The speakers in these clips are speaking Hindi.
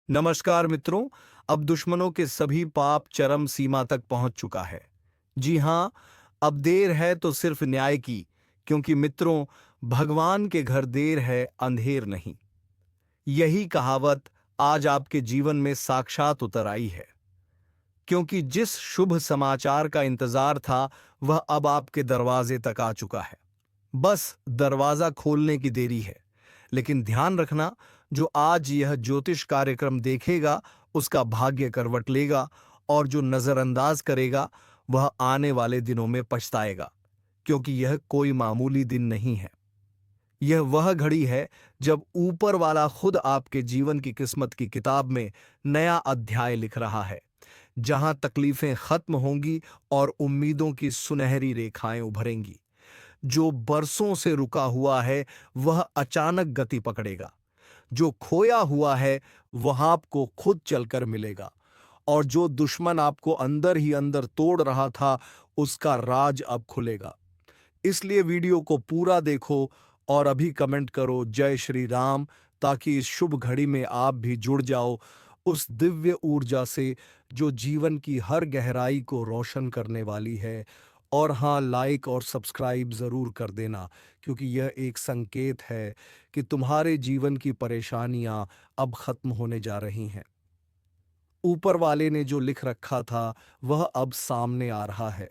नमस्कार मित्रों। अब दुश्मनों के सभी पाप चरम सीमा तक पहुंच चुका है। जी हां, अब देर है तो सिर्फ न्याय की, क्योंकि मित्रों, भगवान के घर देर है, अंधेर नहीं। यही कहावत आज आपके जीवन में साक्षात उतर आई है, क्योंकि जिस शुभ समाचार का इंतजार था, वह अब आपके दरवाजे तक आ चुका है। बस दरवाजा खोलने की देरी है। लेकिन ध्यान रखना, जो आज यह ज्योतिष कार्यक्रम देखेगा, उसका भाग्य करवट लेगा, और जो नजरअंदाज करेगा, वह आने वाले दिनों में पछताएगा, क्योंकि यह कोई मामूली दिन नहीं है। यह वह घड़ी है जब ऊपर वाला खुद आपके जीवन की किस्मत की किताब में नया अध्याय लिख रहा है, जहां तकलीफें खत्म होंगी और उम्मीदों की सुनहरी रेखाएं उभरेंगी। जो बरसों से रुका हुआ है, वह अचानक गति पकड़ेगा। जो खोया हुआ है, वह आपको खुद चलकर मिलेगा। और जो दुश्मन आपको अंदर ही अंदर तोड़ रहा था, उसका राज अब खुलेगा। इसलिए वीडियो को पूरा देखो और अभी कमेंट करो जय श्री राम, ताकि इस शुभ घड़ी में आप भी जुड़ जाओ उस दिव्य ऊर्जा से जो जीवन की हर गहराई को रोशन करने वाली है। और हाँ, लाइक और सब्सक्राइब ज़रूर कर देना, क्योंकि यह एक संकेत है कि तुम्हारे जीवन की परेशानियां अब खत्म होने जा रही हैं। ऊपर वाले ने जो लिख रखा था, वह अब सामने आ रहा है।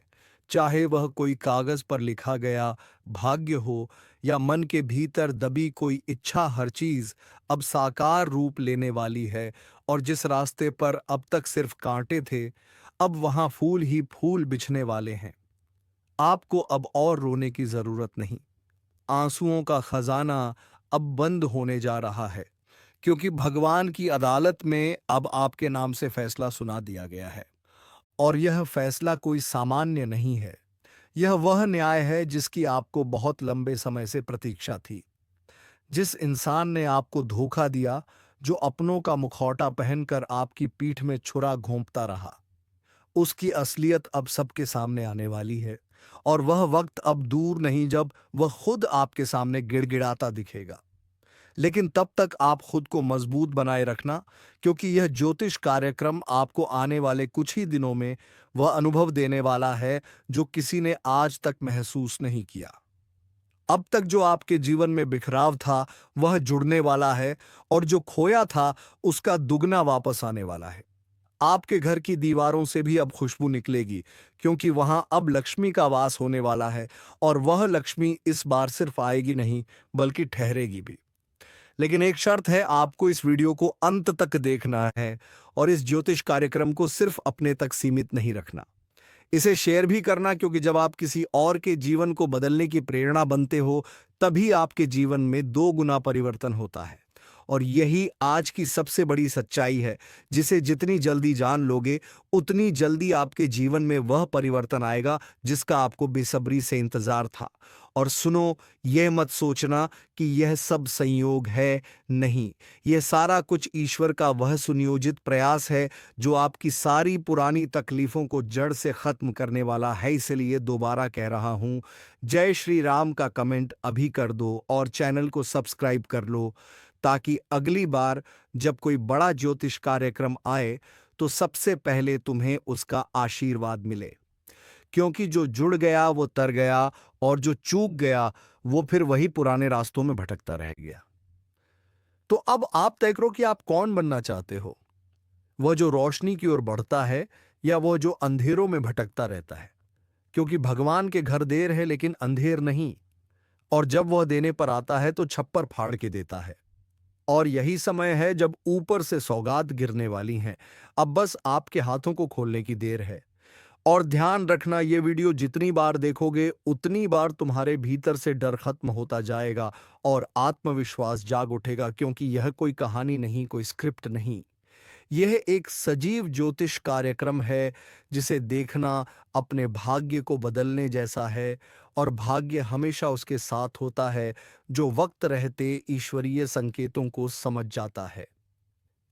चाहे वह कोई कागज पर लिखा गया भाग्य हो, या मन के भीतर दबी कोई इच्छा, हर चीज अब साकार रूप लेने वाली है। और जिस रास्ते पर अब तक सिर्फ कांटे थे, अब वहां फूल ही फूल बिछने वाले हैं। आपको अब और रोने की जरूरत नहीं। आंसुओं का खजाना अब बंद होने जा रहा है, क्योंकि भगवान की अदालत में अब आपके नाम से फैसला सुना दिया गया है। और यह फैसला कोई सामान्य नहीं है। यह वह न्याय है जिसकी आपको बहुत लंबे समय से प्रतीक्षा थी। जिस इंसान ने आपको धोखा दिया, जो अपनों का मुखौटा पहनकर आपकी पीठ में छुरा घोंपता रहा, उसकी असलियत अब सबके सामने आने वाली है। और वह वक्त अब दूर नहीं जब वह खुद आपके सामने गिड़गिड़ाता दिखेगा। लेकिन तब तक आप खुद को मजबूत बनाए रखना, क्योंकि यह ज्योतिष कार्यक्रम आपको आने वाले कुछ ही दिनों में वह अनुभव देने वाला है जो किसी ने आज तक महसूस नहीं किया। अब तक जो आपके जीवन में बिखराव था, वह जुड़ने वाला है, और जो खोया था, उसका दुगना वापस आने वाला है। आपके घर की दीवारों से भी अब खुशबू निकलेगी, क्योंकि वहां अब लक्ष्मी का वास होने वाला है। और वह लक्ष्मी इस बार सिर्फ आएगी नहीं, बल्कि ठहरेगी भी। लेकिन एक शर्त है, आपको इस वीडियो को अंत तक देखना है, और इस ज्योतिष कार्यक्रम को सिर्फ अपने तक सीमित नहीं रखना। इसे शेयर भी करना, क्योंकि जब आप किसी और के जीवन को बदलने की प्रेरणा बनते हो, तभी आपके जीवन में दो गुना परिवर्तन होता है। और यही आज की सबसे बड़ी सच्चाई है, जिसे जितनी जल्दी जान लोगे, उतनी जल्दी आपके जीवन में वह परिवर्तन आएगा जिसका आपको बेसब्री से इंतजार था। और सुनो, यह मत सोचना कि यह सब संयोग है। नहीं, यह सारा कुछ ईश्वर का वह सुनियोजित प्रयास है, जो आपकी सारी पुरानी तकलीफों को जड़ से खत्म करने वाला है। इसलिए दोबारा कह रहा हूं, जय श्री राम का कमेंट अभी कर दो और चैनल को सब्सक्राइब कर लो, ताकि अगली बार जब कोई बड़ा ज्योतिष कार्यक्रम आए, तो सबसे पहले तुम्हें उसका आशीर्वाद मिले। क्योंकि जो जुड़ गया वो तर गया, और जो चूक गया वो फिर वही पुराने रास्तों में भटकता रह गया। तो अब आप तय करो कि आप कौन बनना चाहते हो, वह जो रोशनी की ओर बढ़ता है, या वह जो अंधेरों में भटकता रहता है। क्योंकि भगवान के घर देर है, लेकिन अंधेर नहीं। और जब वह देने पर आता है, तो छप्पर फाड़ के देता है। और यही समय है जब ऊपर से सौगात गिरने वाली हैं। अब बस आपके हाथों को खोलने की देर है। और ध्यान रखना, ये वीडियो जितनी बार देखोगे, उतनी बार तुम्हारे भीतर से डर खत्म होता जाएगा और आत्मविश्वास जाग उठेगा, क्योंकि यह कोई कहानी नहीं, कोई स्क्रिप्ट नहीं। यह एक सजीव ज्योतिष कार्यक्रम है, जिसे देखना अपने भाग्य को बदलने जैसा है। और भाग्य हमेशा उसके साथ होता है जो वक्त रहते ईश्वरीय संकेतों को समझ जाता है।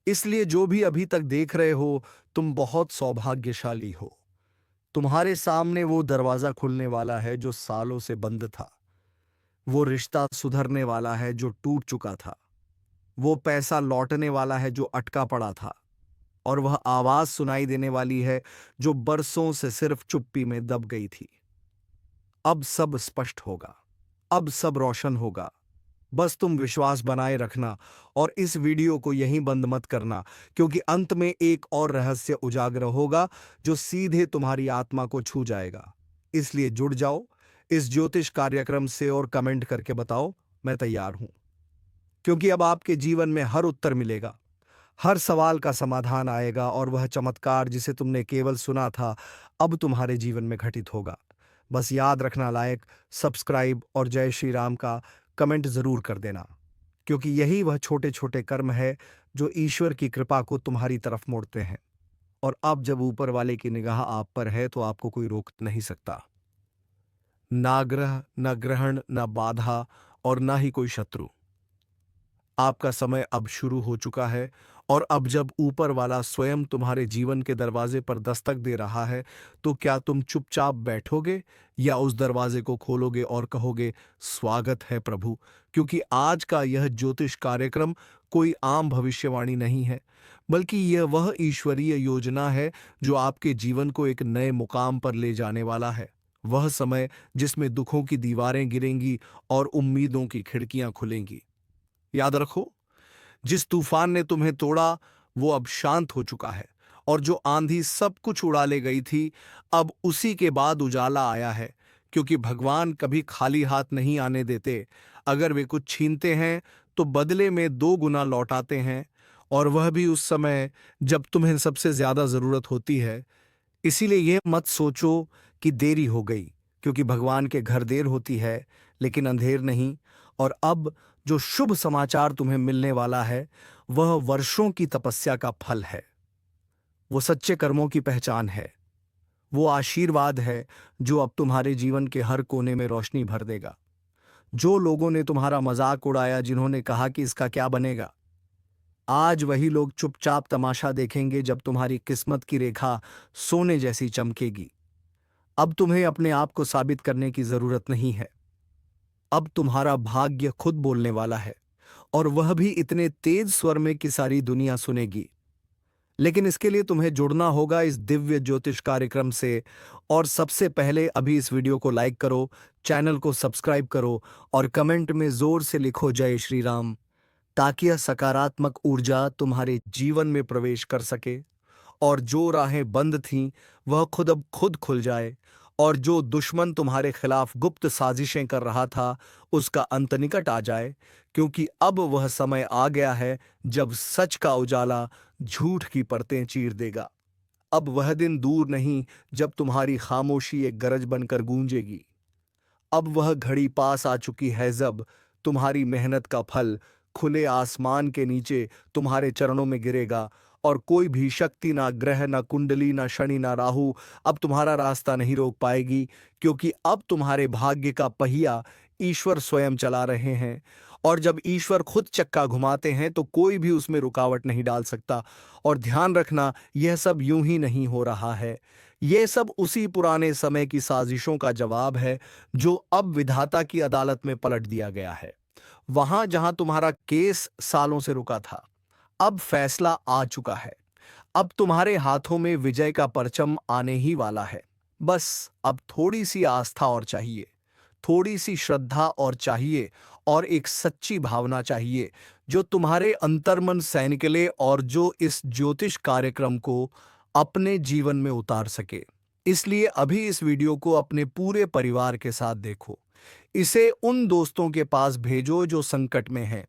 इसलिए जो भी अभी तक देख रहे हो, तुम बहुत सौभाग्यशाली हो। तुम्हारे सामने वो दरवाजा खुलने वाला है जो सालों से बंद था। वो रिश्ता सुधरने वाला है जो टूट चुका था। वो पैसा लौटने वाला है जो अटका पड़ा था, और वह आवाज सुनाई देने वाली है जो बरसों से सिर्फ चुप्पी में दब गई थी। अब सब स्पष्ट होगा, अब सब रोशन होगा। बस तुम विश्वास बनाए रखना और इस वीडियो को यहीं बंद मत करना, क्योंकि अंत में एक और रहस्य उजागर होगा जो सीधे तुम्हारी आत्मा को छू जाएगा। इसलिए जुड़ जाओ इस ज्योतिष कार्यक्रम से और कमेंट करके बताओ, मैं तैयार हूं। क्योंकि अब आपके जीवन में हर उत्तर मिलेगा, हर सवाल का समाधान आएगा, और वह चमत्कार जिसे तुमने केवल सुना था अब तुम्हारे जीवन में घटित होगा। बस याद रखना, लाइक, सब्सक्राइब और जय श्री राम का कमेंट जरूर कर देना, क्योंकि यही वह छोटे छोटे कर्म है जो ईश्वर की कृपा को तुम्हारी तरफ मोड़ते हैं। और अब जब ऊपर वाले की निगाह आप पर है तो आपको कोई रोक नहीं सकता। ना ग्रह, न ग्रहण, न बाधा, और ना ही कोई शत्रु। आपका समय अब शुरू हो चुका है, और अब जब ऊपर वाला स्वयं तुम्हारे जीवन के दरवाजे पर दस्तक दे रहा है, तो क्या तुम चुपचाप बैठोगे या उस दरवाजे को खोलोगे और कहोगे, स्वागत है प्रभु? क्योंकि आज का यह ज्योतिष कार्यक्रम कोई आम भविष्यवाणी नहीं है, बल्कि यह वह ईश्वरीय योजना है जो आपके जीवन को एक नए मुकाम पर ले जाने वाला है। वह समय जिसमें दुखों की दीवारें गिरेंगी और उम्मीदों की खिड़कियां खुलेंगी। याद रखो, जिस तूफान ने तुम्हें तोड़ा वो अब शांत हो चुका है, और जो आंधी सब कुछ उड़ा ले गई थी, अब उसी के बाद उजाला आया है। क्योंकि भगवान कभी खाली हाथ नहीं आने देते। अगर वे कुछ छीनते हैं तो बदले में 2 गुना लौटाते हैं, और वह भी उस समय जब तुम्हें सबसे ज्यादा जरूरत होती है। इसीलिए यह मत सोचो कि देरी हो गई, क्योंकि भगवान के घर देर होती है लेकिन अंधेर नहीं। और अब जो शुभ समाचार तुम्हें मिलने वाला है वह वर्षों की तपस्या का फल है, वो सच्चे कर्मों की पहचान है, वो आशीर्वाद है जो अब तुम्हारे जीवन के हर कोने में रोशनी भर देगा। जो लोगों ने तुम्हारा मजाक उड़ाया, जिन्होंने कहा कि इसका क्या बनेगा, आज वही लोग चुपचाप तमाशा देखेंगे जब तुम्हारी किस्मत की रेखा सोने जैसी चमकेगी। अब तुम्हें अपने आप को साबित करने की जरूरत नहीं है। अब तुम्हारा भाग्य खुद बोलने वाला है, और वह भी इतने तेज स्वर में कि सारी दुनिया सुनेगी। लेकिन इसके लिए तुम्हें जुड़ना होगा इस दिव्य ज्योतिष कार्यक्रम से। और सबसे पहले अभी इस वीडियो को लाइक करो, चैनल को सब्सक्राइब करो, और कमेंट में जोर से लिखो जय श्री राम, ताकि यह सकारात्मक ऊर्जा तुम्हारे जीवन में प्रवेश कर सके, और जो राहें बंद थीं वह खुद अब खुद खुल जाए, और जो दुश्मन तुम्हारे खिलाफ गुप्त साजिशें कर रहा था उसका अंत निकट आ जाए। क्योंकि अब वह समय आ गया है जब सच का उजाला झूठ की परतें चीर देगा। अब वह दिन दूर नहीं जब तुम्हारी खामोशी एक गरज बनकर गूंजेगी। अब वह घड़ी पास आ चुकी है जब तुम्हारी मेहनत का फल खुले आसमान के नीचे तुम्हारे चरणों में गिरेगा, और कोई भी शक्ति, ना ग्रह, ना कुंडली, ना शनि, ना राहु अब तुम्हारा रास्ता नहीं रोक पाएगी। क्योंकि अब तुम्हारे भाग्य का पहिया ईश्वर स्वयं चला रहे हैं, और जब ईश्वर खुद चक्का घुमाते हैं तो कोई भी उसमें रुकावट नहीं डाल सकता। और ध्यान रखना, यह सब यूं ही नहीं हो रहा है, यह सब उसी पुराने समय की साजिशों का जवाब है जो अब विधाता की अदालत में पलट दिया गया है। वहां जहां तुम्हारा केस सालों से रुका था, अब फैसला आ चुका है। अब तुम्हारे हाथों में विजय का परचम आने ही वाला है। बस अब थोड़ी सी आस्था और चाहिए, थोड़ी सी श्रद्धा और चाहिए, और एक सच्ची भावना चाहिए जो तुम्हारे अंतर्मन से निकले, और जो इस ज्योतिष कार्यक्रम को अपने जीवन में उतार सके। इसलिए अभी इस वीडियो को अपने पूरे परिवार के साथ देखो। इसे उन दोस्तों के पास भेजो जो संकट में हैं,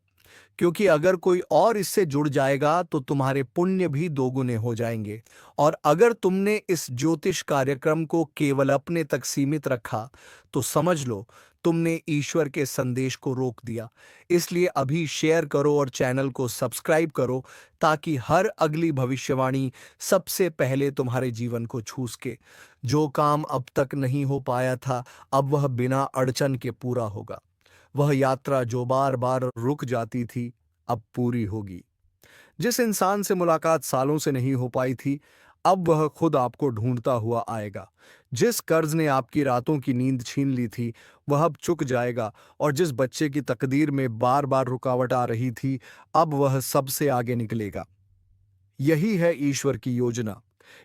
क्योंकि अगर कोई और इससे जुड़ जाएगा तो तुम्हारे पुण्य भी 2 गुने हो जाएंगे। और अगर तुमने इस ज्योतिष कार्यक्रम को केवल अपने तक सीमित रखा तो समझ लो तुमने ईश्वर के संदेश को रोक दिया। इसलिए अभी शेयर करो और चैनल को सब्सक्राइब करो, ताकि हर अगली भविष्यवाणी सबसे पहले तुम्हारे जीवन को छू सके। जो काम अब तक नहीं हो पाया था, अब वह बिना अड़चन के पूरा होगा। वह यात्रा जो बार बार रुक जाती थी, अब पूरी होगी। जिस इंसान से मुलाकात सालों से नहीं हो पाई थी, अब वह खुद आपको ढूंढता हुआ आएगा। जिस कर्ज ने आपकी रातों की नींद छीन ली थी, वह अब चुक जाएगा, और जिस बच्चे की तकदीर में बार बार रुकावट आ रही थी, अब वह सबसे आगे निकलेगा। यही है ईश्वर की योजना।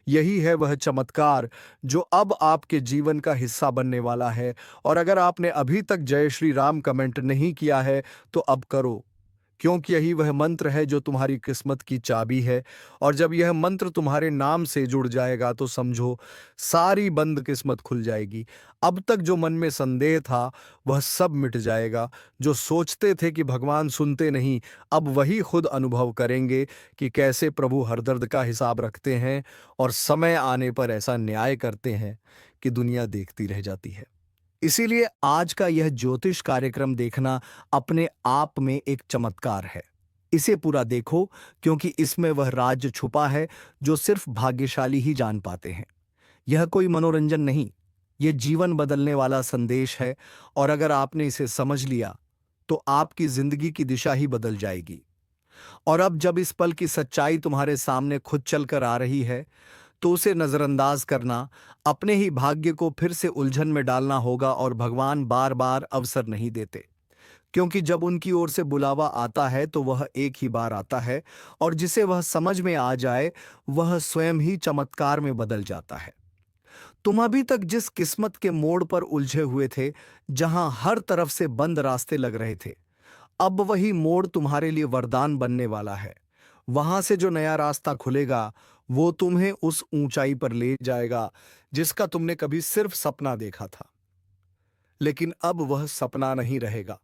यही है वह चमत्कार जो अब आपके जीवन का हिस्सा बनने वाला है। और अगर आपने अभी तक जय श्री राम कमेंट नहीं किया है, तो अब करो, क्योंकि यही वह मंत्र है जो तुम्हारी किस्मत की चाबी है। और जब यह मंत्र तुम्हारे नाम से जुड़ जाएगा, तो समझो सारी बंद किस्मत खुल जाएगी। अब तक जो मन में संदेह था, वह सब मिट जाएगा। जो सोचते थे कि भगवान सुनते नहीं, अब वही खुद अनुभव करेंगे कि कैसे प्रभु हर दर्द का हिसाब रखते हैं, और समय आने पर ऐसा न्याय करते हैं कि दुनिया देखती रह जाती है। इसीलिए आज का यह ज्योतिष कार्यक्रम देखना अपने आप में एक चमत्कार है। इसे पूरा देखो, क्योंकि इसमें वह राज छुपा है जो सिर्फ भाग्यशाली ही जान पाते हैं। यह कोई मनोरंजन नहीं, यह जीवन बदलने वाला संदेश है। और अगर आपने इसे समझ लिया, तो आपकी जिंदगी की दिशा ही बदल जाएगी। और अब जब इस पल की सच्चाई तुम्हारे सामने खुद चलकर आ रही है, तो उसे नजरअंदाज करना, अपने ही भाग्य को फिर से उलझन में डालना होगा। और भगवान बार बार अवसर नहीं देते, क्योंकि जब उनकी ओर से बुलावा आता है, तो वह एक ही बार आता है, और जिसे वह समझ में आ जाए, वह स्वयं ही चमत्कार में बदल जाता है। तुम अभी तक जिस किस्मत के मोड़ पर उलझे हुए थे, जहां हर तरफ से बंद रास्ते लग रहे थे, अब वही मोड़ तुम्हारे लिए वरदान बनने वाला है। वहां से जो नया रास्ता खुलेगा, वो तुम्हें उस ऊंचाई पर ले जाएगा जिसका तुमने कभी सिर्फ सपना देखा था। लेकिन अब वह सपना नहीं रहेगा,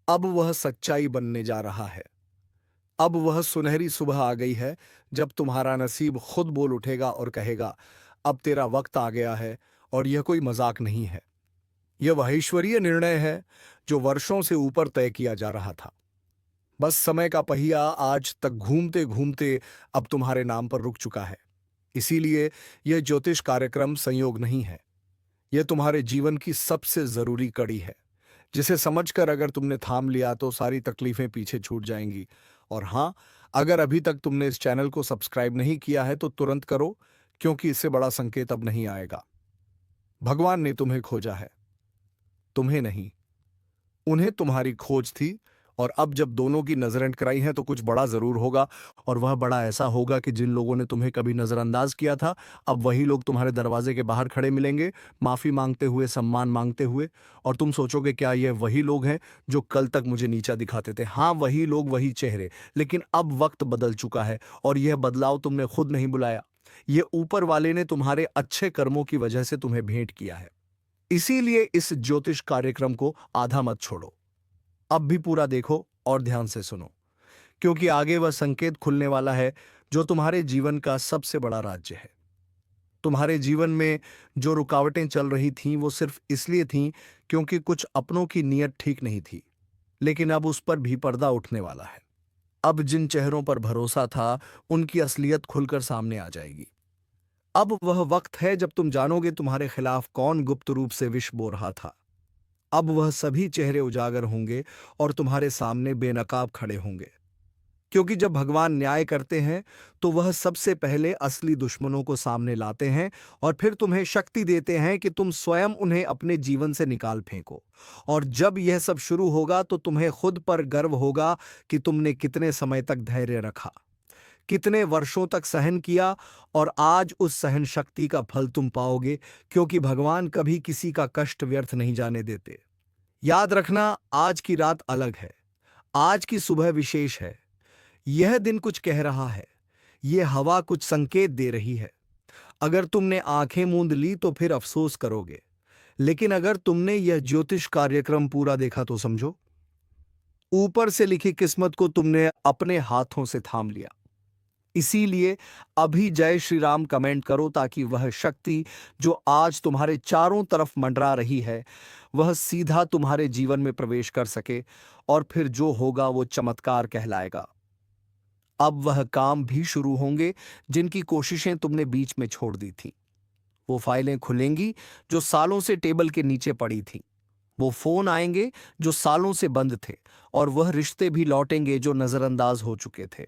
अब वह सच्चाई बनने जा रहा है। अब वह सुनहरी सुबह आ गई है, जब तुम्हारा नसीब खुद बोल उठेगा और कहेगा, अब तेरा वक्त आ गया है। और यह कोई मजाक नहीं है, यह वह ईश्वरीय निर्णय है जो वर्षों से ऊपर तय किया जा रहा था। बस समय का पहिया आज तक घूमते घूमते अब तुम्हारे नाम पर रुक चुका है। इसीलिए यह ज्योतिष कार्यक्रम संयोग नहीं है, यह तुम्हारे जीवन की सबसे जरूरी कड़ी है, जिसे समझकर अगर तुमने थाम लिया, तो सारी तकलीफें पीछे छूट जाएंगी। और हाँ, अगर अभी तक तुमने इस चैनल को सब्सक्राइब नहीं किया है, तो तुरंत करो, क्योंकि इससे बड़ा संकेत अब नहीं आएगा। भगवान ने तुम्हें खोजा है, तुम्हें नहीं। उन्हें तुम्हारी खोज थी, और अब जब दोनों की नजरें टकराई हैं, तो कुछ बड़ा जरूर होगा। और वह बड़ा ऐसा होगा कि जिन लोगों ने तुम्हें कभी नजरअंदाज किया था, अब वही लोग तुम्हारे दरवाजे के बाहर खड़े मिलेंगे, माफी मांगते हुए, सम्मान मांगते हुए। और तुम सोचोगे, क्या ये वही लोग हैं जो कल तक मुझे नीचा दिखाते थे? हाँ, वही लोग, वही चेहरे। लेकिन अब वक्त बदल चुका है, और यह बदलाव तुमने खुद नहीं बुलाया, ये ऊपर वाले ने तुम्हारे अच्छे कर्मों की वजह से तुम्हें भेंट किया है। इसीलिए इस ज्योतिष कार्यक्रम को आधा मत छोड़ो, अब भी पूरा देखो और ध्यान से सुनो, क्योंकि आगे वह संकेत खुलने वाला है जो तुम्हारे जीवन का सबसे बड़ा राज्य है। तुम्हारे जीवन में जो रुकावटें चल रही थीं, वो सिर्फ इसलिए थीं क्योंकि कुछ अपनों की नीयत ठीक नहीं थी। लेकिन अब उस पर भी पर्दा उठने वाला है। अब जिन चेहरों पर भरोसा था, उनकी असलियत खुलकर सामने आ जाएगी। अब वह वक्त है जब तुम जानोगे तुम्हारे खिलाफ कौन गुप्त रूप से विष बो रहा था। अब वह सभी चेहरे उजागर होंगे, और तुम्हारे सामने बेनकाब खड़े होंगे। क्योंकि जब भगवान न्याय करते हैं, तो वह सबसे पहले असली दुश्मनों को सामने लाते हैं, और फिर तुम्हें शक्ति देते हैं कि तुम स्वयं उन्हें अपने जीवन से निकाल फेंको। और जब यह सब शुरू होगा, तो तुम्हें खुद पर गर्व होगा कि तुमने कितने समय तक धैर्य रखा, कितने वर्षों तक सहन किया। और आज उस सहन शक्ति का फल तुम पाओगे, क्योंकि भगवान कभी किसी का कष्ट व्यर्थ नहीं जाने देते। याद रखना, आज की रात अलग है, आज की सुबह विशेष है। यह दिन कुछ कह रहा है, यह हवा कुछ संकेत दे रही है। अगर तुमने आंखें मूंद ली, तो फिर अफसोस करोगे। लेकिन अगर तुमने यह ज्योतिष कार्यक्रम पूरा देखा, तो समझो, ऊपर से लिखी किस्मत को तुमने अपने हाथों से थाम लिया। इसीलिए अभी जय श्री राम कमेंट करो, ताकि वह शक्ति जो आज तुम्हारे चारों तरफ मंडरा रही है, वह सीधा तुम्हारे जीवन में प्रवेश कर सके, और फिर जो होगा वो चमत्कार कहलाएगा। अब वह काम भी शुरू होंगे जिनकी कोशिशें तुमने बीच में छोड़ दी थी। वो फाइलें खुलेंगी जो सालों से टेबल के नीचे पड़ी थीं। वो फोन आएंगे जो सालों से बंद थे, और वह रिश्ते भी लौटेंगे जो नजरअंदाज हो चुके थे।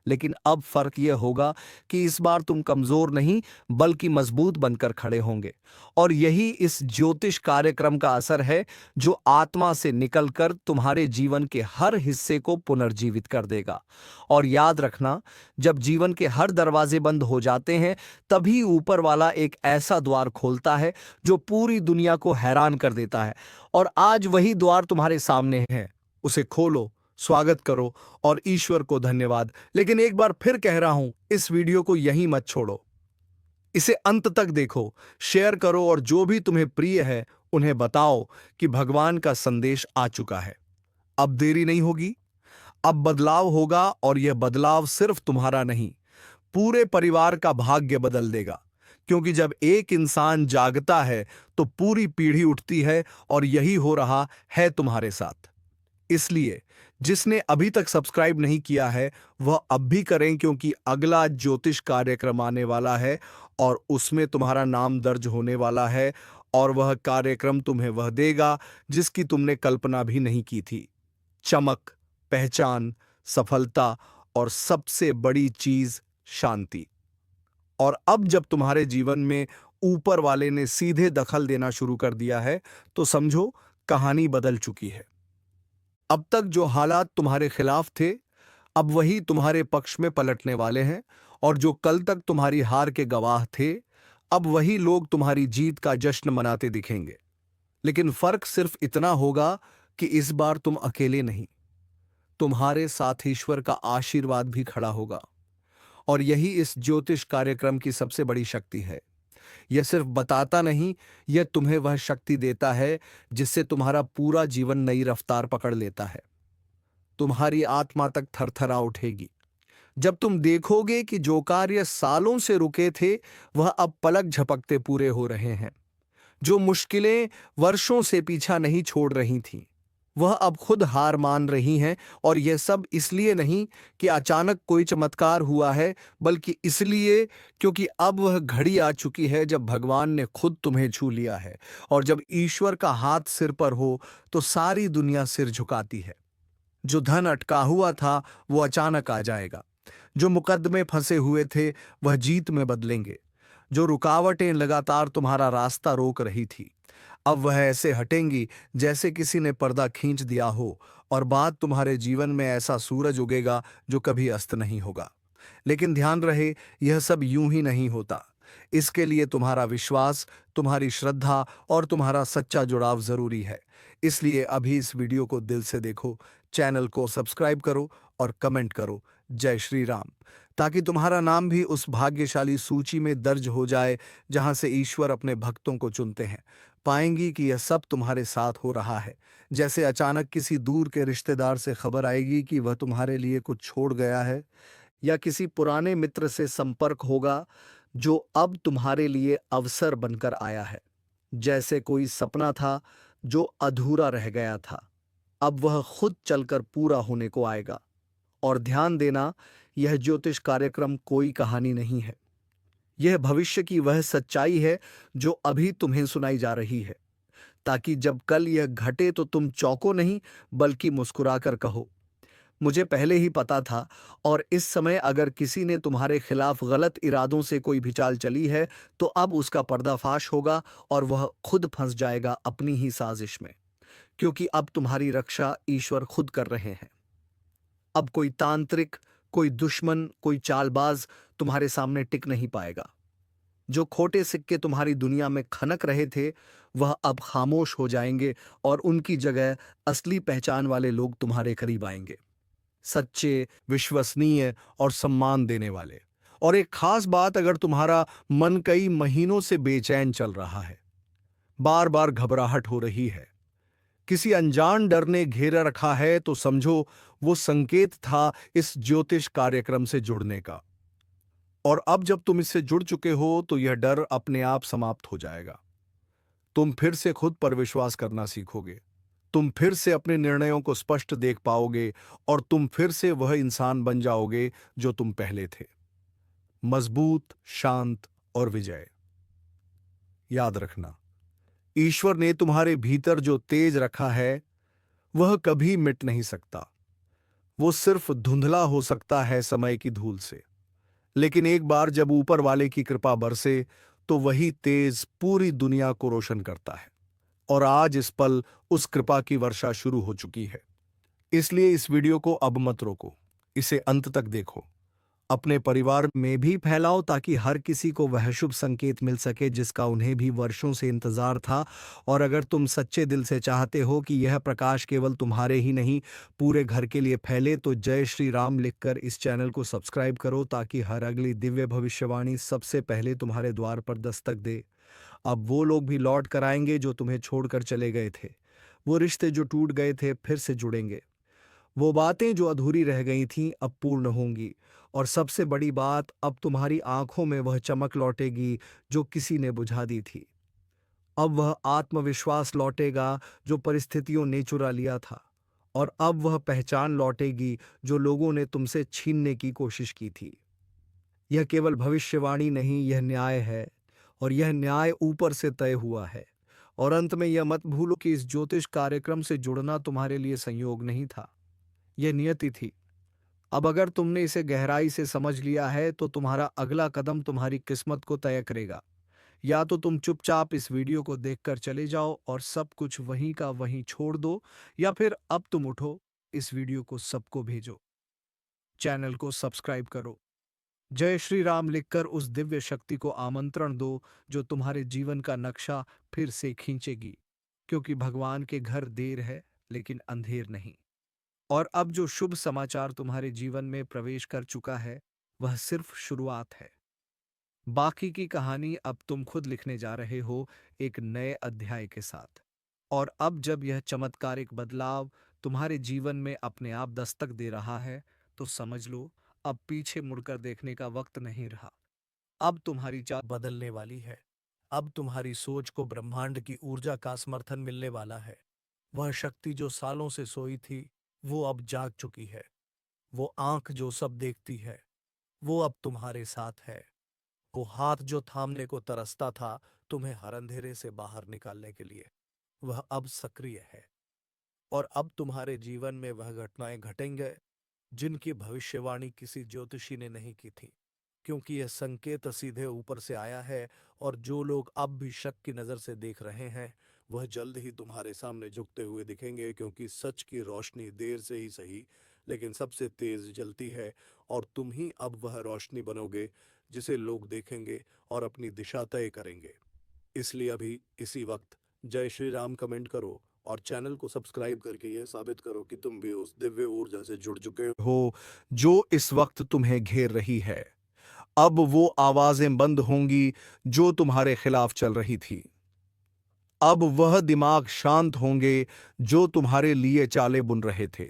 लेकिन अब फर्क यह होगा कि इस बार तुम कमजोर नहीं बल्कि मजबूत बनकर खड़े होंगे। और यही इस ज्योतिष कार्यक्रम का असर है जो आत्मा से निकलकर तुम्हारे जीवन के हर हिस्से को पुनर्जीवित कर देगा। और याद रखना, जब जीवन के हर दरवाजे बंद हो जाते हैं तभी ऊपर वाला एक ऐसा द्वार खोलता है जो पूरी दुनिया को हैरान कर देता है। और आज वही द्वार तुम्हारे सामने है, उसे खोलो, स्वागत करो और ईश्वर को धन्यवाद। लेकिन एक बार फिर कह रहा हूं, इस वीडियो को यहीं मत छोड़ो, इसे अंत तक देखो, शेयर करो और जो भी तुम्हें प्रिय है उन्हें बताओ कि भगवान का संदेश आ चुका है। अब देरी नहीं होगी, अब बदलाव होगा और यह बदलाव सिर्फ तुम्हारा नहीं, पूरे परिवार का भाग्य बदल देगा। क्योंकि जब एक इंसान जागता है तो पूरी पीढ़ी उठती है और यही हो रहा है तुम्हारे साथ। इसलिए जिसने अभी तक सब्सक्राइब नहीं किया है वह अब भी करें, क्योंकि अगला ज्योतिष कार्यक्रम आने वाला है और उसमें तुम्हारा नाम दर्ज होने वाला है। और वह कार्यक्रम तुम्हें वह देगा जिसकी तुमने कल्पना भी नहीं की थी। चमक, पहचान, सफलता और सबसे बड़ी चीज शांति। और अब जब तुम्हारे जीवन में ऊपर वाले ने सीधे दखल देना शुरू कर दिया है तो समझो कहानी बदल चुकी है। अब तक जो हालात तुम्हारे खिलाफ थे अब वही तुम्हारे पक्ष में पलटने वाले हैं। और जो कल तक तुम्हारी हार के गवाह थे अब वही लोग तुम्हारी जीत का जश्न मनाते दिखेंगे। लेकिन फर्क सिर्फ इतना होगा कि इस बार तुम अकेले नहीं, तुम्हारे साथ ईश्वर का आशीर्वाद भी खड़ा होगा। और यही इस ज्योतिष कार्यक्रम की सबसे बड़ी शक्ति है। यह सिर्फ बताता नहीं, यह तुम्हें वह शक्ति देता है जिससे तुम्हारा पूरा जीवन नई रफ्तार पकड़ लेता है। तुम्हारी आत्मा तक थरथरा उठेगी जब तुम देखोगे कि जो कार्य सालों से रुके थे वह अब पलक झपकते पूरे हो रहे हैं। जो मुश्किलें वर्षों से पीछा नहीं छोड़ रही थीं वह अब खुद हार मान रही हैं। और यह सब इसलिए नहीं कि अचानक कोई चमत्कार हुआ है, बल्कि इसलिए क्योंकि अब वह घड़ी आ चुकी है जब भगवान ने खुद तुम्हें छू लिया है। और जब ईश्वर का हाथ सिर पर हो तो सारी दुनिया सिर झुकाती है। जो धन अटका हुआ था वो अचानक आ जाएगा, जो मुकदमे फंसे हुए थे वह जीत में बदलेंगे, जो रुकावटें लगातार तुम्हारा रास्ता रोक रही थी अब वह ऐसे हटेंगी जैसे किसी ने पर्दा खींच दिया हो। और बाद तुम्हारे जीवन में ऐसा सूरज उगेगा जो कभी अस्त नहीं होगा। लेकिन ध्यान रहे, यह सब यूं ही नहीं होता। इसके लिए तुम्हारा विश्वास, तुम्हारी श्रद्धा और तुम्हारा सच्चा जुड़ाव जरूरी है। इसलिए अभी इस वीडियो को दिल से देखो, चैनल को सब्सक्राइब करो और कमेंट करो जय श्री राम, ताकि तुम्हारा नाम भी उस भाग्यशाली सूची में दर्ज हो जाए जहां से ईश्वर अपने भक्तों को चुनते हैं। पाएंगी कि यह सब तुम्हारे साथ हो रहा है, जैसे अचानक किसी दूर के रिश्तेदार से खबर आएगी कि वह तुम्हारे लिए कुछ छोड़ गया है, या किसी पुराने मित्र से संपर्क होगा जो अब तुम्हारे लिए अवसर बनकर आया है। जैसे कोई सपना था जो अधूरा रह गया था, अब वह खुद चलकर पूरा होने को आएगा। और ध्यान देना, यह ज्योतिष कार्यक्रम कोई कहानी नहीं है, यह भविष्य की वह सच्चाई है जो अभी तुम्हें सुनाई जा रही है, ताकि जब कल यह घटे तो तुम चौंको नहीं बल्कि मुस्कुराकर कहो, मुझे पहले ही पता था। और इस समय अगर किसी ने तुम्हारे खिलाफ गलत इरादों से कोई भी चाल चली है तो अब उसका पर्दाफाश होगा और वह खुद फंस जाएगा अपनी ही साजिश में, क्योंकि अब तुम्हारी रक्षा ईश्वर खुद कर रहे हैं। अब कोई तांत्रिक, कोई दुश्मन, कोई चालबाज तुम्हारे सामने टिक नहीं पाएगा। जो खोटे सिक्के तुम्हारी दुनिया में खनक रहे थे वह अब खामोश हो जाएंगे और उनकी जगह असली पहचान वाले लोग तुम्हारे करीब आएंगे, सच्चे, विश्वसनीय और सम्मान देने वाले। और एक खास बात, अगर तुम्हारा मन कई महीनों से बेचैन चल रहा है, बार बार घबराहट हो रही है, किसी अनजान डर ने घेरा रखा है, तो समझो वो संकेत था इस ज्योतिष कार्यक्रम से जुड़ने का। और अब जब तुम इससे जुड़ चुके हो तो यह डर अपने आप समाप्त हो जाएगा। तुम फिर से खुद पर विश्वास करना सीखोगे, तुम फिर से अपने निर्णयों को स्पष्ट देख पाओगे और तुम फिर से वह इंसान बन जाओगे जो तुम पहले थे, मजबूत, शांत और विजय। याद रखना, ईश्वर ने तुम्हारे भीतर जो तेज रखा है वह कभी मिट नहीं सकता। वो सिर्फ धुंधला हो सकता है समय की धूल से, लेकिन एक बार जब ऊपर वाले की कृपा बरसे तो वही तेज पूरी दुनिया को रोशन करता है। और आज इस पल उस कृपा की वर्षा शुरू हो चुकी है। इसलिए इस वीडियो को अब मत रोको, इसे अंत तक देखो, अपने परिवार में भी फैलाओ ताकि हर किसी को वह शुभ संकेत मिल सके जिसका उन्हें भी वर्षों से इंतजार था। और अगर तुम सच्चे दिल से चाहते हो कि यह प्रकाश केवल तुम्हारे ही नहीं पूरे घर के लिए फैले तो जय श्री राम लिखकर इस चैनल को सब्सक्राइब करो ताकि हर अगली दिव्य भविष्यवाणी सबसे पहले तुम्हारे द्वार पर दस्तक दे। अब वो लोग भी लौट कर आएंगे जो तुम्हें छोड़कर चले गए थे। वो रिश्ते जो टूट गए थे फिर से जुड़ेंगे। वो बातें जो अधूरी रह गई थीं अब पूर्ण होंगी। और सबसे बड़ी बात, अब तुम्हारी आंखों में वह चमक लौटेगी जो किसी ने बुझा दी थी। अब वह आत्मविश्वास लौटेगा जो परिस्थितियों ने चुरा लिया था। और अब वह पहचान लौटेगी जो लोगों ने तुमसे छीनने की कोशिश की थी। यह केवल भविष्यवाणी नहीं, यह न्याय है। और यह न्याय ऊपर से तय हुआ है। और अंत में यह मत भूलो कि इस ज्योतिष कार्यक्रम से जुड़ना तुम्हारे लिए संयोग नहीं था, यह नियति थी। अब अगर तुमने इसे गहराई से समझ लिया है तो तुम्हारा अगला कदम तुम्हारी किस्मत को तय करेगा। या तो तुम चुपचाप इस वीडियो को देखकर चले जाओ और सब कुछ वहीं का वहीं छोड़ दो, या फिर अब तुम उठो, इस वीडियो को सबको भेजो, चैनल को सब्सक्राइब करो, जय श्री राम लिखकर उस दिव्य शक्ति को आमंत्रण दो जो तुम्हारे जीवन का नक्शा फिर से खींचेगी। क्योंकि भगवान के घर देर है लेकिन अंधेर नहीं। और अब जो शुभ समाचार तुम्हारे जीवन में प्रवेश कर चुका है वह सिर्फ शुरुआत है। बाकी की कहानी अब तुम खुद लिखने जा रहे हो, एक नए अध्याय के साथ। और अब जब यह चमत्कारिक बदलाव तुम्हारे जीवन में अपने आप दस्तक दे रहा है तो समझ लो, अब पीछे मुड़कर देखने का वक्त नहीं रहा। अब तुम्हारी चाल बदलने वाली है। अब तुम्हारी सोच को ब्रह्मांड की ऊर्जा का समर्थन मिलने वाला है। वह शक्ति जो सालों से सोई थी वो अब जाग चुकी है। वो आंख जो सब देखती है वो अब तुम्हारे साथ है। वो हाथ जो थामने को तरसता था तुम्हें हर अंधेरे से बाहर निकालने के लिए, वह अब सक्रिय है। और अब तुम्हारे जीवन में वह घटनाएं घटेंगे जिनकी भविष्यवाणी किसी ज्योतिषी ने नहीं की थी। क्योंकि यह संकेत सीधे ऊपर से आया है। और जो लोग अब भी शक की नजर से देख रहे हैं वह जल्द ही तुम्हारे सामने झुकते हुए दिखेंगे। क्योंकि सच की रोशनी देर से ही सही लेकिन सबसे तेज जलती है। और तुम ही अब वह रोशनी बनोगे जिसे लोग देखेंगे और अपनी दिशा तय करेंगे। इसलिए अभी इसी वक्त जय श्री राम कमेंट करो और चैनल को सब्सक्राइब करके यह साबित करो कि तुम भी उस दिव्य ऊर्जा से जुड़ चुके हो जो इस वक्त तुम्हें घेर रही है। अब वो आवाजें बंद होंगी जो तुम्हारे खिलाफ चल रही थी। अब वह दिमाग शांत होंगे जो तुम्हारे लिए चालें बुन रहे थे।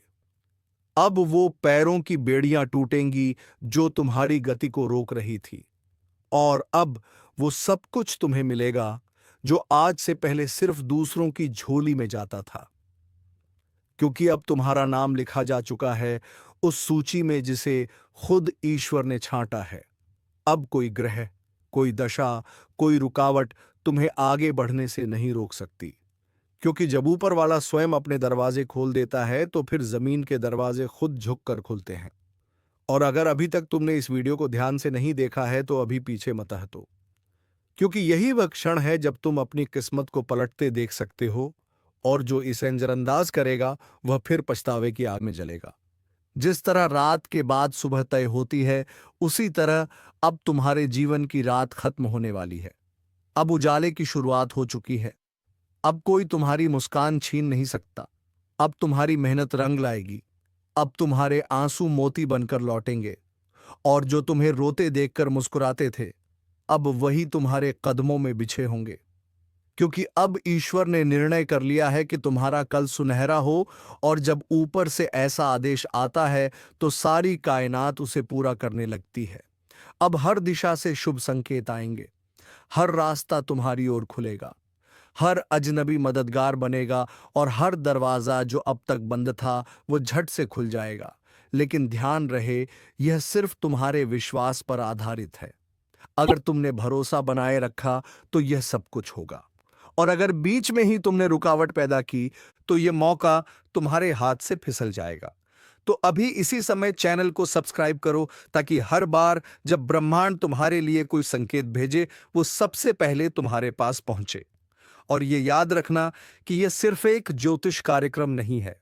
अब वो पैरों की बेड़ियां टूटेंगी जो तुम्हारी गति को रोक रही थी। और अब वो सब कुछ तुम्हें मिलेगा जो आज से पहले सिर्फ दूसरों की झोली में जाता था। क्योंकि अब तुम्हारा नाम लिखा जा चुका है उस सूची में जिसे खुद ईश्वर ने छांटा है। अब कोई ग्रह, कोई दशा, कोई रुकावट तुम्हें आगे बढ़ने से नहीं रोक सकती। क्योंकि जब ऊपर वाला स्वयं अपने दरवाजे खोल देता है तो फिर जमीन के दरवाजे खुद झुक कर खुलते हैं। और अगर अभी तक तुमने इस वीडियो को ध्यान से नहीं देखा है तो अभी पीछे मत हटो। क्योंकि यही वह क्षण है जब तुम अपनी किस्मत को पलटते देख सकते हो। और जो इसे नजरअंदाज करेगा वह फिर पछतावे की आग में जलेगा। जिस तरह रात के बाद सुबह तय होती है उसी तरह अब तुम्हारे जीवन की रात खत्म होने वाली है। अब उजाले की शुरुआत हो चुकी है। अब कोई तुम्हारी मुस्कान छीन नहीं सकता। अब तुम्हारी मेहनत रंग लाएगी। अब तुम्हारे आंसू मोती बनकर लौटेंगे। और जो तुम्हें रोते देखकर मुस्कुराते थे अब वही तुम्हारे कदमों में बिछे होंगे। क्योंकि अब ईश्वर ने निर्णय कर लिया है कि तुम्हारा कल सुनहरा हो। और जब ऊपर से ऐसा आदेश आता है तो सारी कायनात उसे पूरा करने लगती है। अब हर दिशा से शुभ संकेत आएंगे। हर रास्ता तुम्हारी ओर खुलेगा। हर अजनबी मददगार बनेगा और हर दरवाजा जो अब तक बंद था वो झट से खुल जाएगा। लेकिन ध्यान रहे, यह सिर्फ तुम्हारे विश्वास पर आधारित है। अगर तुमने भरोसा बनाए रखा तो यह सब कुछ होगा। और अगर बीच में ही तुमने रुकावट पैदा की तो यह मौका तुम्हारे हाथ से फिसल जाएगा। तो अभी इसी समय चैनल को सब्सक्राइब करो ताकि हर बार जब ब्रह्मांड तुम्हारे लिए कोई संकेत भेजे वो सबसे पहले तुम्हारे पास पहुंचे। और ये याद रखना कि यह सिर्फ एक ज्योतिष कार्यक्रम नहीं है,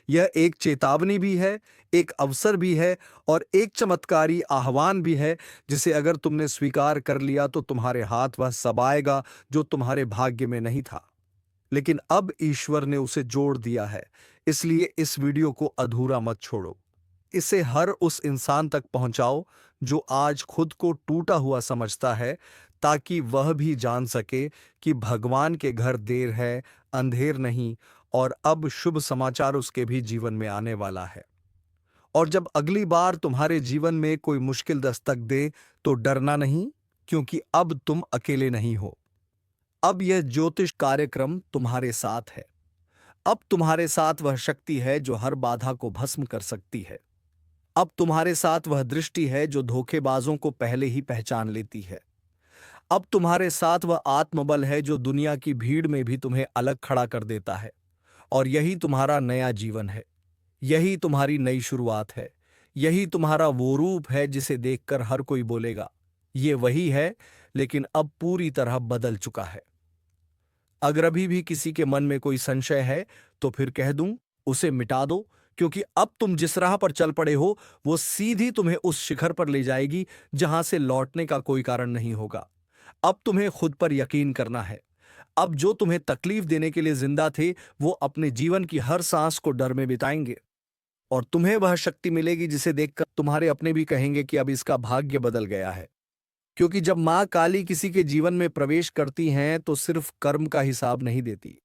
यह एक चेतावनी भी है, एक अवसर भी है और एक चमत्कारी आह्वान भी है, जिसे अगर तुमने स्वीकार कर लिया तो तुम्हारे हाथ वह सब आएगा जो तुम्हारे भाग्य में नहीं था, लेकिन अब ईश्वर ने उसे जोड़ दिया है। इसलिए इस वीडियो को अधूरा मत छोड़ो, इसे हर उस इंसान तक पहुंचाओ जो आज खुद को टूटा हुआ समझता है, ताकि वह भी जान सके कि भगवान के घर देर है, अंधेर नहीं, और अब शुभ समाचार उसके भी जीवन में आने वाला है। और जब अगली बार तुम्हारे जीवन में कोई मुश्किल दस्तक दे तो डरना नहीं, क्योंकि अब तुम अकेले नहीं हो। अब यह ज्योतिष कार्यक्रम तुम्हारे साथ है। अब तुम्हारे साथ वह शक्ति है जो हर बाधा को भस्म कर सकती है। अब तुम्हारे साथ वह दृष्टि है जो धोखेबाजों को पहले ही पहचान लेती है। अब तुम्हारे साथ वह आत्मबल है जो दुनिया की भीड़ में भी तुम्हें अलग खड़ा कर देता है। और यही तुम्हारा नया जीवन है, यही तुम्हारी नई शुरुआत है, यही तुम्हारा वो रूप है जिसे देखकर हर कोई बोलेगा ये वही है, लेकिन अब पूरी तरह बदल चुका है। अगर अभी भी किसी के मन में कोई संशय है तो फिर कह दूं, उसे मिटा दो, क्योंकि अब तुम जिस राह पर चल पड़े हो वो सीधी तुम्हें उस शिखर पर ले जाएगी जहां से लौटने का कोई कारण नहीं होगा। अब तुम्हें खुद पर यकीन करना है। अब जो तुम्हें तकलीफ देने के लिए जिंदा थे वो अपने जीवन की हर सांस को डर में बिताएंगे, और तुम्हें वह शक्ति मिलेगी जिसे देखकर तुम्हारे अपने भी कहेंगे कि अब इसका भाग्य बदल गया है। क्योंकि जब मां काली किसी के जीवन में प्रवेश करती हैं तो सिर्फ कर्म का हिसाब नहीं देती,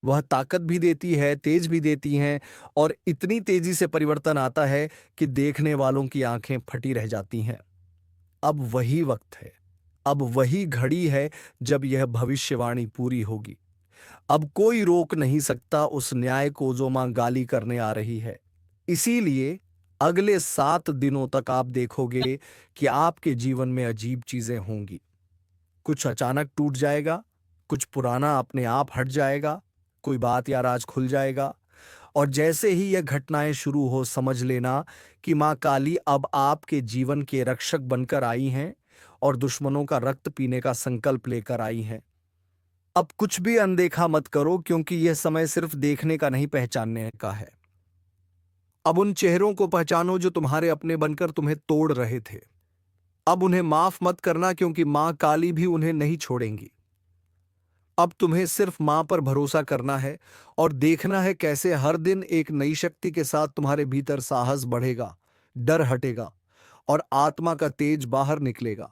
वह ताकत भी देती है, तेज भी देती हैं, और इतनी तेजी से परिवर्तन आता है कि देखने वालों की आंखें फटी रह जाती हैं। अब वही वक्त है, अब वही घड़ी है जब यह भविष्यवाणी पूरी होगी। अब कोई रोक नहीं सकता उस न्याय को जो मां गाली करने आ रही है। इसीलिए अगले 7 दिनों तक आप देखोगे कि आपके जीवन में अजीब चीजें होंगी। कुछ अचानक टूट जाएगा, कुछ पुराना अपने आप हट जाएगा, कोई बात या राज खुल जाएगा। और जैसे ही यह घटनाएं शुरू हो, समझ लेना कि मां काली अब आपके जीवन के रक्षक बनकर आई हैं और दुश्मनों का रक्त पीने का संकल्प लेकर आई हैं। अब कुछ भी अनदेखा मत करो, क्योंकि यह समय सिर्फ देखने का नहीं, पहचानने का है। अब उन चेहरों को पहचानो जो तुम्हारे अपने बनकर तुम्हें तोड़ रहे थे। अब उन्हें माफ मत करना, क्योंकि मां काली भी उन्हें नहीं छोड़ेंगी। अब तुम्हें सिर्फ मां पर भरोसा करना है और देखना है कैसे हर दिन एक नई शक्ति के साथ तुम्हारे भीतर साहस बढ़ेगा, डर हटेगा और आत्मा का तेज बाहर निकलेगा।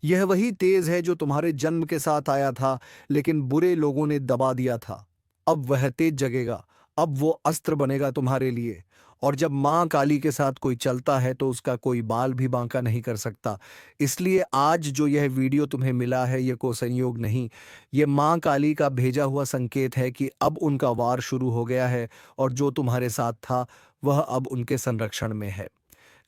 यह वही तेज है जो तुम्हारे जन्म के साथ आया था, लेकिन बुरे लोगों ने दबा दिया था। अब वह तेज जगेगा, अब वो अस्त्र बनेगा तुम्हारे लिए। और जब मां काली के साथ कोई चलता है तो उसका कोई बाल भी बांका नहीं कर सकता। इसलिए आज जो यह वीडियो तुम्हें मिला है, यह कोई संयोग नहीं, ये मां काली का भेजा हुआ संकेत है कि अब उनका वार शुरू हो गया है, और जो तुम्हारे साथ था वह अब उनके संरक्षण में है।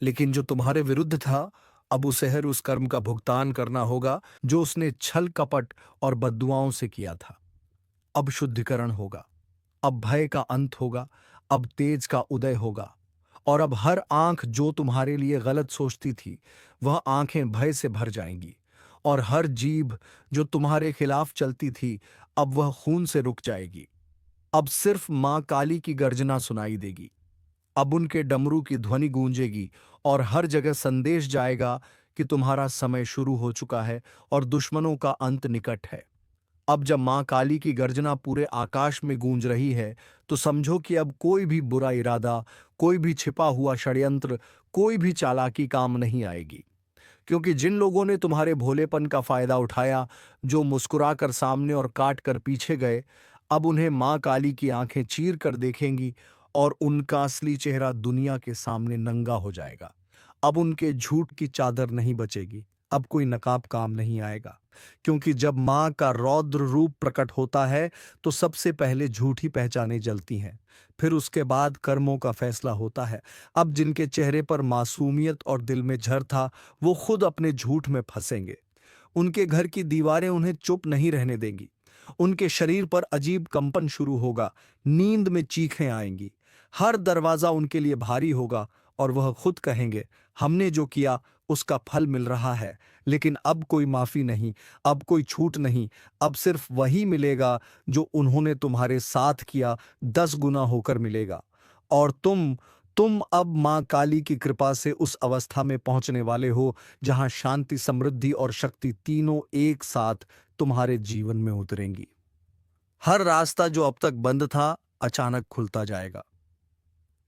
लेकिन जो तुम्हारे विरुद्ध था, अब उसे हर उस कर्म का भुगतान करना होगा जो उसने छल कपट और बद्दुआओं से किया था। अब शुद्धिकरण होगा, अब भय का अंत होगा, अब तेज का उदय होगा। और अब हर आंख जो तुम्हारे लिए गलत सोचती थी, वह आंखें भय से भर जाएंगी। और हर जीभ जो तुम्हारे खिलाफ चलती थी, अब वह खून से रुक जाएगी। अब सिर्फ मां काली की गर्जना सुनाई देगी। अब उनके डमरू की ध्वनि गूंजेगी और हर जगह संदेश जाएगा कि तुम्हारा समय शुरू हो चुका है और दुश्मनों का अंत निकट है। अब जब मां काली की गर्जना पूरे आकाश में गूंज रही है, तो समझो कि अब कोई भी बुरा इरादा, कोई भी छिपा हुआ षड्यंत्र, कोई भी चालाकी काम नहीं आएगी। क्योंकि जिन लोगों ने तुम्हारे भोलेपन का फायदा उठाया, जो मुस्कुराकर सामने और काट कर पीछे गए, अब उन्हें मां काली की आंखें चीर कर देखेंगी और उनका असली चेहरा दुनिया के सामने नंगा हो जाएगा। अब उनके झूठ की चादर नहीं बचेगी, अब कोई नकाब काम नहीं आएगा। क्योंकि जब मां का रौद्र रूप प्रकट होता है तो सबसे पहले झूठी पहचाने जलती हैं, फिर उसके बाद कर्मों का फैसला होता है। अब जिनके चेहरे पर मासूमियत और दिल में झर था, वो खुद अपने झूठ में फंसेंगे। उनके घर की दीवारें उन्हें चुप नहीं रहने देंगी। उनके शरीर पर अजीब कंपन शुरू होगा, नींद में चीखें आएंगी, हर दरवाजा उनके लिए भारी होगा और वह खुद कहेंगे, हमने जो किया उसका फल मिल रहा है, लेकिन अब कोई माफी नहीं, अब कोई छूट नहीं, अब सिर्फ वही मिलेगा जो उन्होंने तुम्हारे साथ किया, 10 गुना होकर मिलेगा। और तुम अब मां काली की कृपा से उस अवस्था में पहुंचने वाले हो जहां शांति, समृद्धि और शक्ति तीनों एक साथ तुम्हारे जीवन में उतरेंगी। हर रास्ता जो अब तक बंद था अचानक खुलता जाएगा।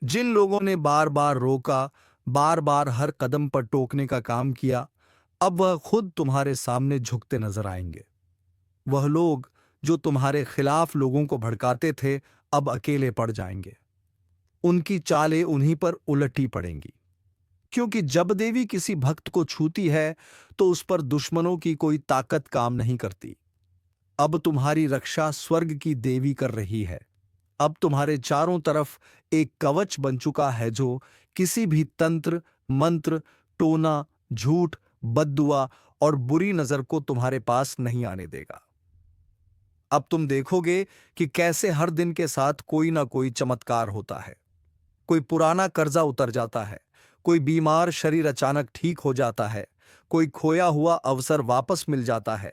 जिन लोगों ने बार बार रोका, बार बार हर कदम पर टोकने का काम किया, अब वह खुद तुम्हारे सामने झुकते नजर आएंगे। वह लोग जो तुम्हारे खिलाफ लोगों को भड़काते थे अब अकेले पड़ जाएंगे। उनकी चालें उन्हीं पर उलटी पड़ेंगी, क्योंकि जब देवी किसी भक्त को छूती है तो उस पर दुश्मनों की कोई ताकत काम नहीं करती। अब तुम्हारी रक्षा स्वर्ग की देवी कर रही है। अब तुम्हारे चारों तरफ एक कवच बन चुका है जो किसी भी तंत्र, मंत्र, टोना, झूठ, बद्दुआ और बुरी नजर को तुम्हारे पास नहीं आने देगा। अब तुम देखोगे कि कैसे हर दिन के साथ कोई ना कोई चमत्कार होता है। कोई पुराना कर्जा उतर जाता है, कोई बीमार शरीर अचानक ठीक हो जाता है, कोई खोया हुआ अवसर वापस मिल जाता है,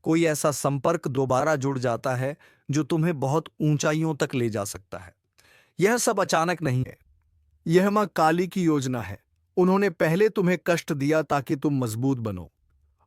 कोई ऐसा संपर्क दोबारा जुड़ जाता है जो तुम्हें बहुत ऊंचाइयों तक ले जा सकता है। यह सब अचानक नहीं है, यह मां काली की योजना है। उन्होंने पहले तुम्हें कष्ट दिया ताकि तुम मजबूत बनो।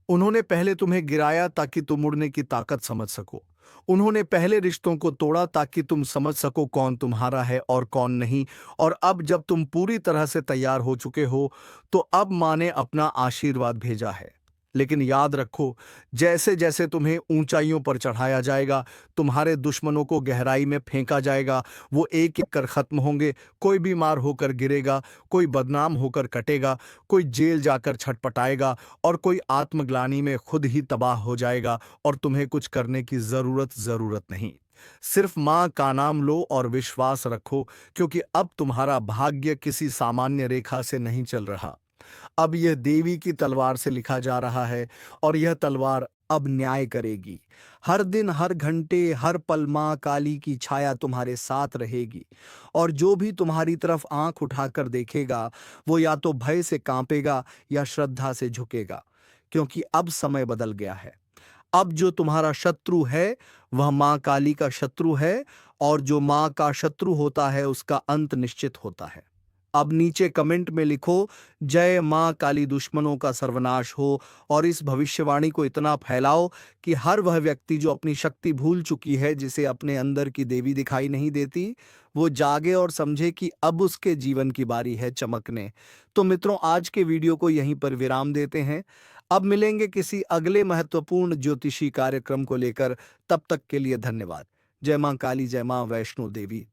उन्होंने पहले तुम्हें गिराया ताकि तुम उड़ने की ताकत समझ सको। उन्होंने पहले रिश्तों को तोड़ा ताकि तुम समझ सको कौन तुम्हारा है और कौन नहीं। और अब जब तुम पूरी तरह से तैयार हो चुके हो तो अब मां ने अपना आशीर्वाद भेजा है। लेकिन याद रखो, जैसे जैसे तुम्हें ऊंचाइयों पर चढ़ाया जाएगा, तुम्हारे दुश्मनों को गहराई में फेंका जाएगा। वो एक एक कर खत्म होंगे। कोई बीमार होकर गिरेगा, कोई बदनाम होकर कटेगा, कोई जेल जाकर छटपटाएगा और कोई आत्मग्लानि में खुद ही तबाह हो जाएगा। और तुम्हें कुछ करने की जरूरत नहीं। सिर्फ मां का नाम लो और विश्वास रखो, क्योंकि अब तुम्हारा भाग्य किसी सामान्य रेखा से नहीं चल रहा। अब यह देवी की तलवार से लिखा जा रहा है और यह तलवार अब न्याय करेगी। हर दिन, हर घंटे, हर पल मां काली की छाया तुम्हारे साथ रहेगी। और जो भी तुम्हारी तरफ आंख उठाकर देखेगा वो या तो भय से कांपेगा या श्रद्धा से झुकेगा, क्योंकि अब समय बदल गया है। अब जो तुम्हारा शत्रु है वह मां काली का शत्रु है, और जो मां का शत्रु होता है उसका अंत निश्चित होता है। अब नीचे कमेंट में लिखो, जय मां काली, दुश्मनों का सर्वनाश हो। और इस भविष्यवाणी को इतना फैलाओ कि हर वह व्यक्ति जो अपनी शक्ति भूल चुकी है, जिसे अपने अंदर की देवी दिखाई नहीं देती, वो जागे और समझे कि अब उसके जीवन की बारी है चमकने। तो मित्रों, आज के वीडियो को यहीं पर विराम देते हैं। अब मिलेंगे किसी अगले महत्वपूर्ण ज्योतिषी कार्यक्रम को लेकर। तब तक के लिए धन्यवाद। जय मां काली, जय मां वैष्णो देवी।